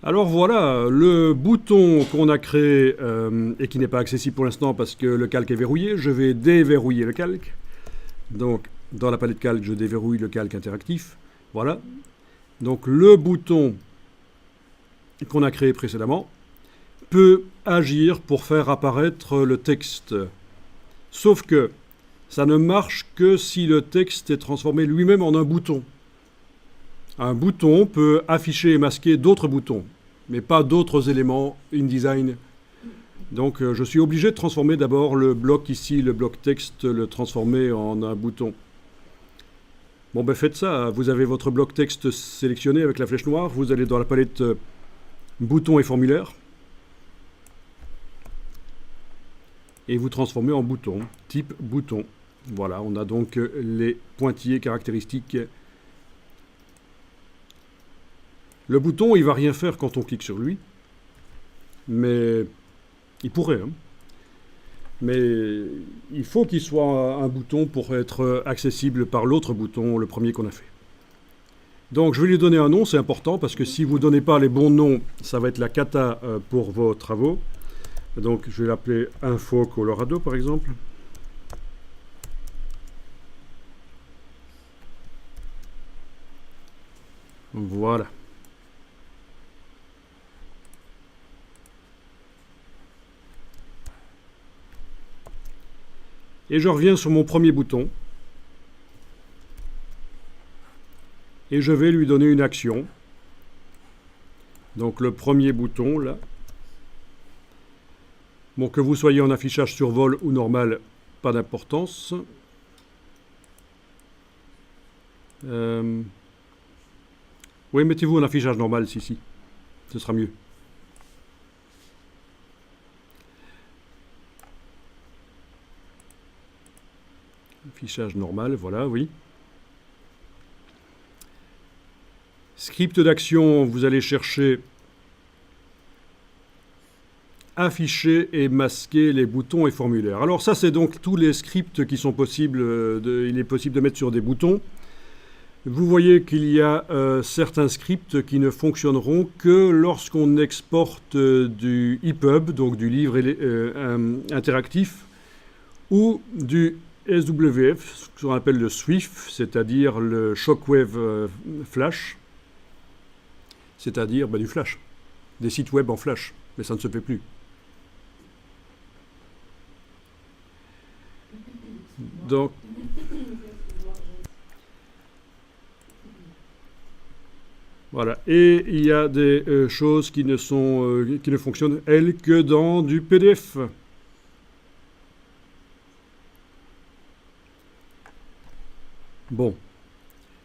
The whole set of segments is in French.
Alors voilà, le bouton qu'on a créé et qui n'est pas accessible pour l'instant parce que le calque est verrouillé, je vais déverrouiller le calque. Donc dans la palette calque, je déverrouille le calque interactif. Voilà. Donc le bouton qu'on a créé précédemment peut agir pour faire apparaître le texte. Sauf que ça ne marche que si le texte est transformé lui-même en un bouton. Un bouton peut afficher et masquer d'autres boutons, mais pas d'autres éléments InDesign. Donc je suis obligé de transformer d'abord le bloc ici, le bloc texte, le transformer en un bouton. Bon ben faites ça, vous avez votre bloc texte sélectionné avec la flèche noire, vous allez dans la palette boutons et formulaires, et vous transformez en bouton, type bouton. Voilà, on a donc les pointillés caractéristiques. Le bouton, il va rien faire quand on clique sur lui, mais il pourrait. Hein. Mais il faut qu'il soit un bouton pour être accessible par l'autre bouton, le premier qu'on a fait. Donc je vais lui donner un nom, c'est important, parce que si vous ne donnez pas les bons noms, ça va être la cata pour vos travaux. Donc je vais l'appeler Info Colorado, par exemple. Voilà. Et je reviens sur mon premier bouton. Et je vais lui donner une action. Donc le premier bouton, là. Bon, que vous soyez en affichage sur vol ou normal, pas d'importance. Oui, mettez-vous en affichage normal, si. Ce sera mieux. Affichage normal, voilà, oui. Script d'action, vous allez chercher afficher et masquer les boutons et formulaires. Alors ça, c'est donc tous les scripts qui sont possibles, il est possible de mettre sur des boutons. Vous voyez qu'il y a certains scripts qui ne fonctionneront que lorsqu'on exporte du EPUB, donc du livre interactif, ou du SWF, ce qu'on appelle le SWIFT, c'est-à-dire le Shockwave Flash, c'est-à-dire du Flash, des sites web en Flash, mais ça ne se fait plus. Donc, voilà. Et il y a des choses qui ne fonctionnent, elles, que dans du PDF. Bon.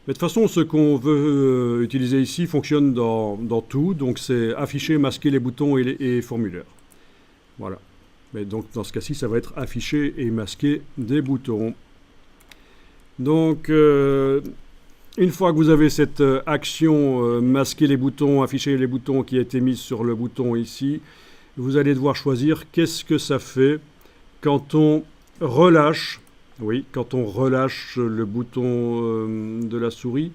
Mais de toute façon, ce qu'on veut utiliser ici fonctionne dans tout. Donc c'est afficher, masquer les boutons et formulaires. Voilà. Mais donc dans ce cas-ci, ça va être afficher et masquer des boutons. Donc une fois que vous avez cette action masquer les boutons, afficher les boutons qui a été mise sur le bouton ici, vous allez devoir choisir qu'est-ce que ça fait quand on relâche. Oui, quand on relâche le bouton de la souris.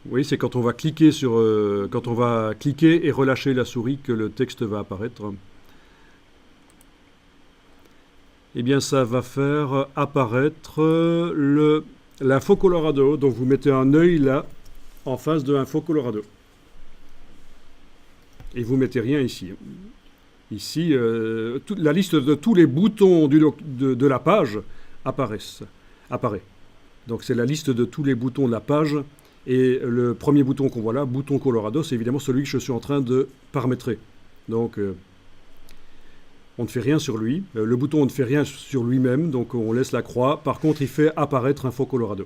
Oui, c'est quand on va cliquer quand on va cliquer et relâcher la souris que le texte va apparaître. Eh bien, ça va faire apparaître l'info Colorado. Donc, vous mettez un œil là, en face de l'info Colorado. Et vous mettez rien ici. Ici, la liste de tous les boutons de la page apparaît. Donc, c'est la liste de tous les boutons de la page. Et le premier bouton qu'on voit là, bouton Colorado, c'est évidemment celui que je suis en train de paramétrer. Donc, on ne fait rien sur lui. Le bouton ne fait rien sur lui-même, donc on laisse la croix. Par contre, il fait apparaître Info Colorado.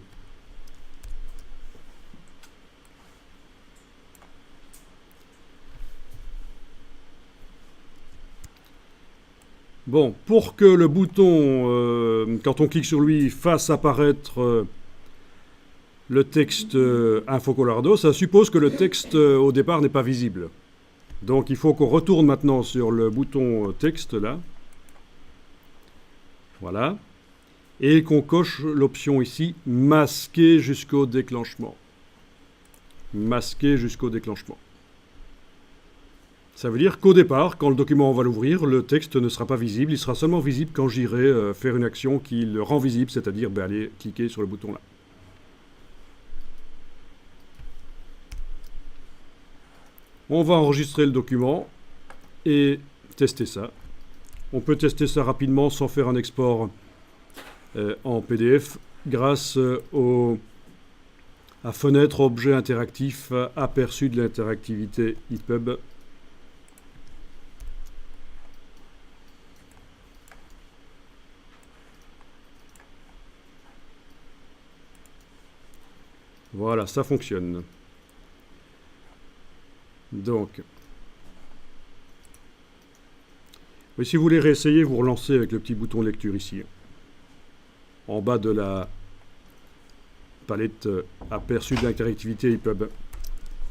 Bon, pour que le bouton, quand on clique sur lui, fasse apparaître le texte Info Colorado, ça suppose que le texte au départ n'est pas visible. Donc il faut qu'on retourne maintenant sur le bouton texte là. Voilà. Et qu'on coche l'option ici, masquer jusqu'au déclenchement. masqué jusqu'au déclenchement. Ça veut dire qu'au départ, quand le document on va l'ouvrir, le texte ne sera pas visible, il sera seulement visible quand j'irai faire une action qui le rend visible, c'est-à-dire aller cliquer sur le bouton là. On va enregistrer le document et tester ça. On peut tester ça rapidement sans faire un export en PDF grâce à fenêtre objet interactif aperçu de l'interactivité EPUB. Voilà, ça fonctionne. Donc, mais si vous voulez réessayer, vous relancez avec le petit bouton lecture ici. En bas de la palette aperçu de l'interactivité EPUB.